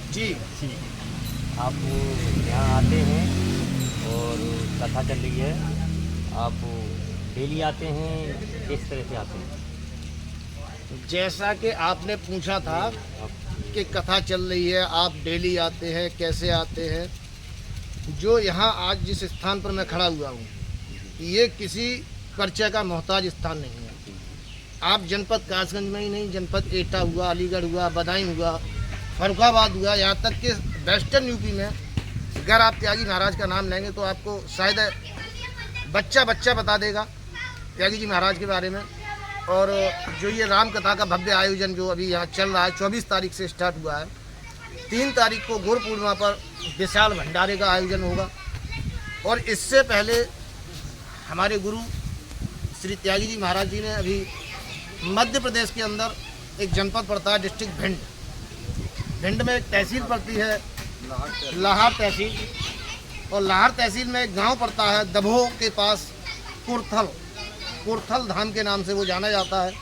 जी जी, आप यहाँ आते हैं और कथा चल रही है, आप डेली आते हैं, किस तरह से आते हैं? जैसा कि आपने पूछा था कि कथा चल रही है, आप डेली आते हैं, कैसे आते हैं। जो यहाँ आज जिस स्थान पर मैं खड़ा हुआ हूँ, ये किसी परिचय का मोहताज स्थान नहीं है। आप जनपद कासगंज में ही नहीं, जनपद एटा हुआ, अलीगढ़ हुआ, बदायूं हुआ, फर्रुखाबाद हुआ, यहाँ तक कि वेस्टर्न यूपी में अगर आप त्यागी महाराज का नाम लेंगे तो आपको शायद बच्चा बता देगा त्यागी जी महाराज के बारे में। और जो ये राम कथा का भव्य आयोजन जो अभी यहाँ चल रहा है, 24 तारीख से स्टार्ट हुआ है, 3 तारीख को गुरु पूर्णिमा पर विशाल भंडारे का आयोजन होगा। और इससे पहले हमारे गुरु श्री त्यागी जी महाराज जी ने अभी मध्य प्रदेश के अंदर एक जनपद पड़ता है, डिस्ट्रिक्ट भिंड में एक तहसील पड़ती है लाहौर तहसील, और लाहौर तहसील में एक गांव पड़ता है दभोह के पास, कुर्थल धाम के नाम से वो जाना जाता है।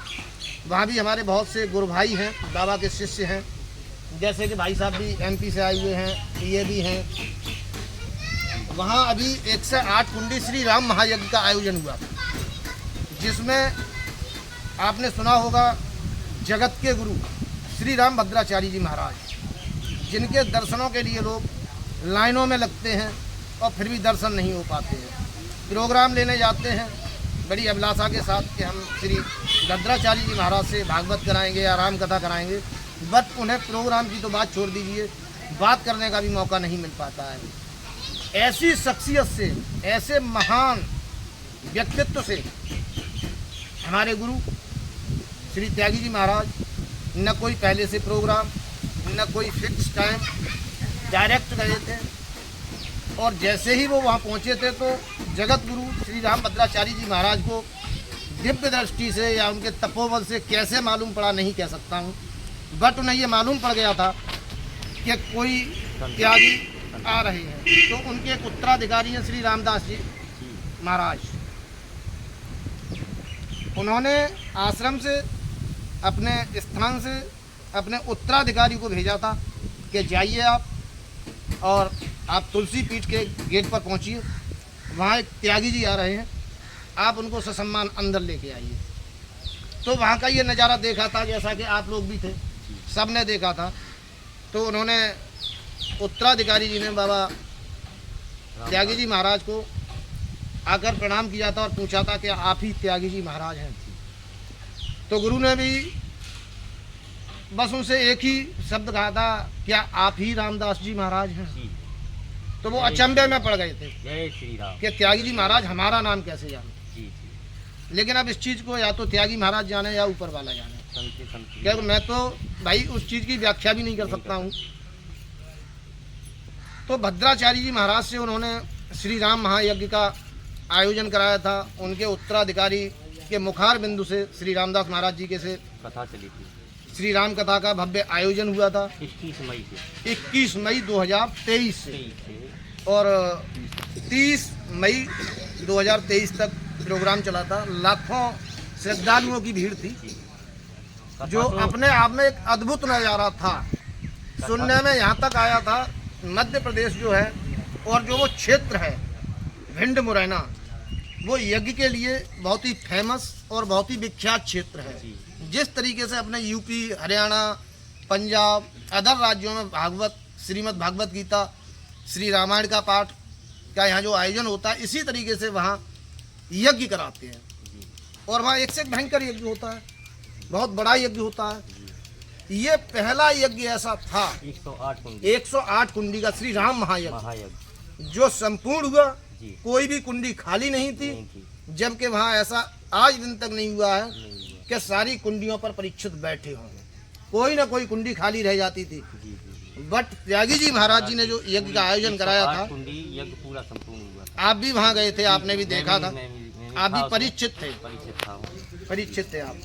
वहाँ भी हमारे बहुत से गुरु भाई हैं, बाबा के शिष्य हैं, जैसे कि भाई साहब भी MP से आए हुए हैं, ये भी हैं। वहाँ अभी 108 कुंडी श्री राम महायज्ञ का आयोजन हुआ, जिसमें आपने सुना होगा जगत के गुरु श्री राम भद्राचार्य जी महाराज, जिनके दर्शनों के लिए लोग लाइनों में लगते हैं और फिर भी दर्शन नहीं हो पाते हैं। प्रोग्राम लेने जाते हैं बड़ी अभिलाषा के साथ कि हम श्री भद्राचार्य जी महाराज से भागवत कराएंगे या राम कथा कराएंगे, बट उन्हें प्रोग्राम की तो बात छोड़ दीजिए, बात करने का भी मौका नहीं मिल पाता है। ऐसी शख्सियत से, ऐसे महान व्यक्तित्व से हमारे गुरु श्री त्यागी जी महाराज न कोई पहले से प्रोग्राम, न कोई फिक्स टाइम, डायरेक्ट गए थे। और जैसे ही वो वहाँ पहुँचे थे तो जगत गुरु श्री राम भद्राचार्य जी महाराज को दिव्य दृष्टि से या उनके तपोबल से कैसे मालूम पड़ा नहीं कह सकता हूँ, बट उन्हें ये मालूम पड़ गया था कि कोई त्यागी आ रहे हैं। तो उनके एक उत्तराधिकारी हैं श्री रामदास जी महाराज, उन्होंने आश्रम से, अपने स्थान से अपने उत्तराधिकारी को भेजा था कि जाइए आप और आप तुलसी पीठ के गेट पर पहुंचिए, वहाँ एक त्यागी जी आ रहे हैं, आप उनको ससम्मान अंदर लेके आइए। तो वहाँ का ये नज़ारा देखा था, जैसा कि आप लोग भी थे, सब ने देखा था। तो उन्होंने उत्तराधिकारी जी ने बाबा त्यागी जी महाराज को आकर प्रणाम किया था और पूछा था कि आप ही त्यागी जी महाराज हैं। तो गुरु ने भी बस उनसे एक ही शब्द कहा था, क्या आप ही रामदास जी महाराज हैं? तो वो अचंभे में पड़ गए थे जय श्री राम कि त्यागी जी महाराज हमारा नाम कैसे जाने। लेकिन अब इस चीज़ को या तो त्यागी महाराज जाने या ऊपर वाला जाने, क्योंकि मैं तो भाई उस चीज़ की व्याख्या भी नहीं कर सकता हूँ। तो भद्राचार्य जी महाराज से उन्होंने श्री राम महायज्ञ का आयोजन कराया था। उनके उत्तराधिकारी के मुखार बिंदु से श्री रामदास महाराज जी के से कथा चली थी, श्री राम कथा का भव्य आयोजन हुआ था 21 मई 2023 से, और 30 मई 2023 तक प्रोग्राम चला था। लाखों श्रद्धालुओं की भीड़ थी, जो अपने आप में एक अद्भुत नज़ारा था। सुनने में यहाँ तक आया था मध्य प्रदेश जो है और जो वो क्षेत्र है भिंड मुरैना, वो यज्ञ के लिए बहुत ही फेमस और बहुत ही विख्यात क्षेत्र है। जिस तरीके से अपने यूपी, हरियाणा, पंजाब, अदर राज्यों में भागवत, श्रीमद् भागवत गीता, श्री रामायण का पाठ का यहाँ जो आयोजन होता है, इसी तरीके से वहाँ यज्ञ कराते हैं। और वहाँ एक से एक भयंकर यज्ञ होता है, बहुत बड़ा यज्ञ होता है। ये पहला यज्ञ ऐसा था 108 कुंडी का श्री राम महायज्ञ जो संपूर्ण हुआ, कोई भी कुंडी खाली नहीं थी। जबकि वहाँ ऐसा आज दिन तक नहीं हुआ है कि सारी कुंडियों पर परीक्षित बैठे हों, कोई ना कोई कुंडी खाली रह जाती थी। बट त्यागी जी महाराज जी ने जो यज्ञ का आयोजन कराया था, यज्ञ पूरा संपूर्ण हुआ। आप भी वहाँ गए थे, आपने भी देखा था, आप भी परिचित थे आप।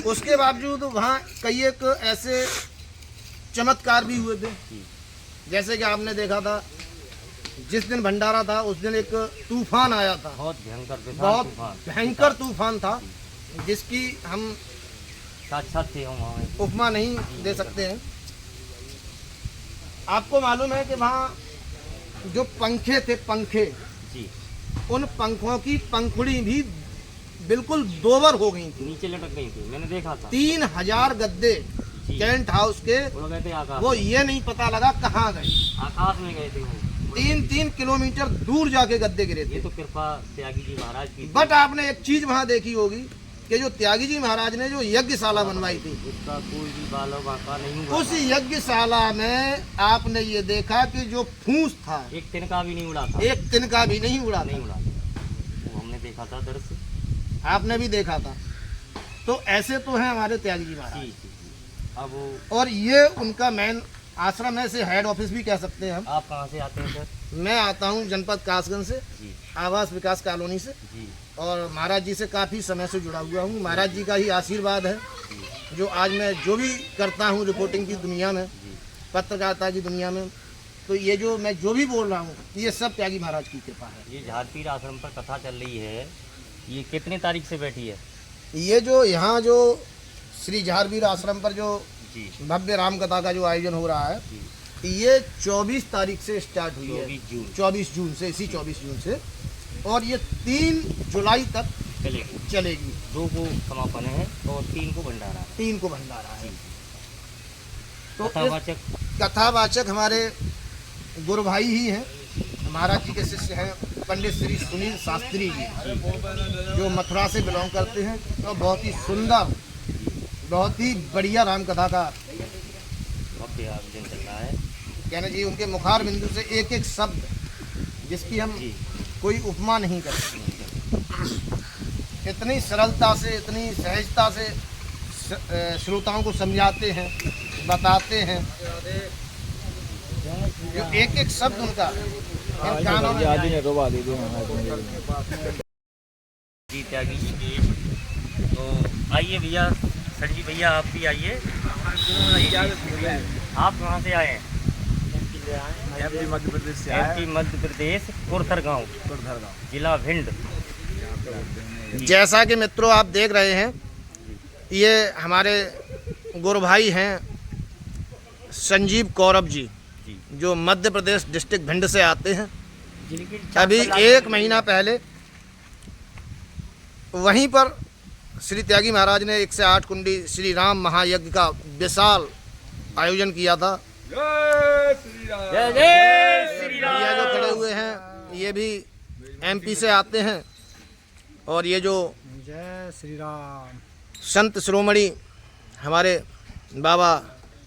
उसके बावजूद वहाँ कई एक ऐसे चमत्कार भी हुए थे, जैसे कि आपने देखा था जिस दिन भंडारा था उस दिन एक तूफान आया था, बहुत भयंकर विशाल बहुत तूफान। भयंकर तूफान था, जिसकी हम साक्षात थे हम वहाँ। उपमा नहीं दे सकते हैं। आपको मालूम है कि वहाँ जो पंखे थे, पंखे, जी उन पंखों की पंखुड़ी भी बिल्कुल दोबर हो गई थी। नीचे लटक गई थी, मैंने देखा था। 3000 गद्दे जी। टेंट हाउस के, वो गए थे आकाश वो में। ये नहीं पता लगा कहाँ गए। आकाश में गए थे वो। 3-3 किलोमीटर दूर जाके गद्दे गिरे ये थे। तो कृपा त्यागी जी महाराज की थी। बट आपने एक चीज वहाँ देखी होगी कि जो त्यागी जी महाराज ने जो यज्ञशाला बनवाई थी, उसका कोई भी बालो बांका नहीं हुआ। उस यज्ञशाला में आपने ये देखा कि जो फूस था, एक तिनका भी नहीं उड़ा था। एक तिनका भी नहीं उड़ा नहीं था। उड़ा था। वो हमने देखा था दृश्य। आपने भी देखा था। तो ऐसे तो हैं हमारे त्यागी जी जी महाराज। जी जी। अब वो और ये उनका मेन आश्रम है, से हेड ऑफिस भी कह सकते हैं हम। आप कहाँ से आते हैं सर? मैं आता हूँ जनपद कासगंज से, जी आवास विकास कॉलोनी से, जी और महाराज जी से काफ़ी समय से जुड़ा हुआ हूँ। महाराज जी का ही आशीर्वाद है जो आज मैं जो भी करता हूँ रिपोर्टिंग की दुनिया में, जी। पत्रकारिता की दुनिया में, तो ये जो मैं जो भी बोल रहा हूँ ये सब त्यागी महाराज की कृपा है। ये झारपीर आश्रम पर कथा चल रही है, ये कितने तारीख से बैठी है? ये जो यहाँ जो श्री झारवीर आश्रम पर जो जी भव्य राम कथा का जो आयोजन हो रहा है, जी। ये 24 तारीख से स्टार्ट हुई है। 24 जून 24 जून से, इसी 24 जून से, और ये 3 जुलाई तक चलेगी। चलेगी। 2 को समापन है और 3 को भंडारा है। 3 को भंडारा है। तो इस कथावाचक कथावाचक हमारे गुरु भाई ही हैं, महाराज जी के शिष्य हैं पंडित श्री सुनील शास्त्री जी, जो मथुरा से बिलोंग करते हैं। तो बहुत ही सुंदर, बहुत ही बढ़िया राम कथा का भव्य आयोजन चल रहा है। कहना चाहिए। उनके मुखार बिंदु से एक एक शब्द जिसकी हम जी कोई उपमा नहीं कर सकते, इतनी सरलता से, इतनी सहजता से श्रोताओं को समझाते हैं, बताते हैं। जो एक एक शब्द उनका इन कानों में जी त्यागी जी की। तो आइए भैया, संजीव भैया आप भी आइए। आप कहाँ से आए हैं? मध्य प्रदेश से एमपी मध्य प्रदेश, कुर्थर गाँव, जिला भिंड। जैसा कि मित्रों आप देख रहे हैं, ये हमारे गुरु भाई हैं संजीव कौरव जी, जी जो मध्य प्रदेश डिस्ट्रिक्ट भिंड से आते हैं। जिनकी अभी 1 महीना पहले वहीं पर श्री त्यागी महाराज ने 1 से 8 कुंडी श्री राम महायज्ञ का विशाल आयोजन किया था। जय श्री राम। जय जय श्री राम। ये जो खड़े हुए हैं ये भी एमपी से आते हैं, और ये जो जय श्री राम। संत शिरोमणि हमारे बाबा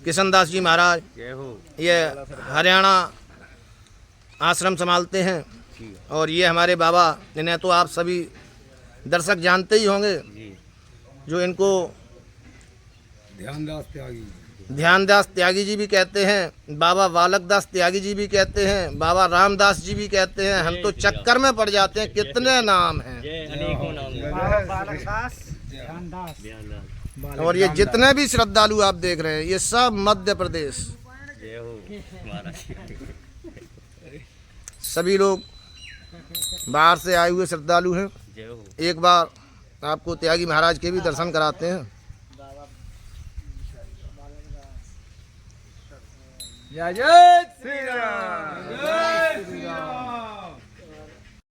किशनदास जी महाराज, जय हो। ये हरियाणा आश्रम संभालते हैं। जी और ये हमारे बाबा, इन्हें तो आप सभी दर्शक जानते ही होंगे, जी जो इनको ध्यानदास त्यागी। ध्यानदास त्यागी जी भी कहते हैं, बाबा बालक दास त्यागी जी भी कहते हैं, बाबा रामदास जी भी कहते हैं। हम तो चक्कर में पड़ जाते हैं, कितने नाम हैं। जय अनेकों नाम। बालकदास, ध्यानदास। ध्यानदास। और ये जितने भी श्रद्धालु आप देख रहे हैं ये सब मध्य प्रदेश, जय हो महाराज। सभी लोग बाहर से आए हुए श्रद्धालु हैं। जय हो। एक बार आपको त्यागी महाराज के भी दर्शन कराते हैं। जय जय श्री राम। जय श्री राम।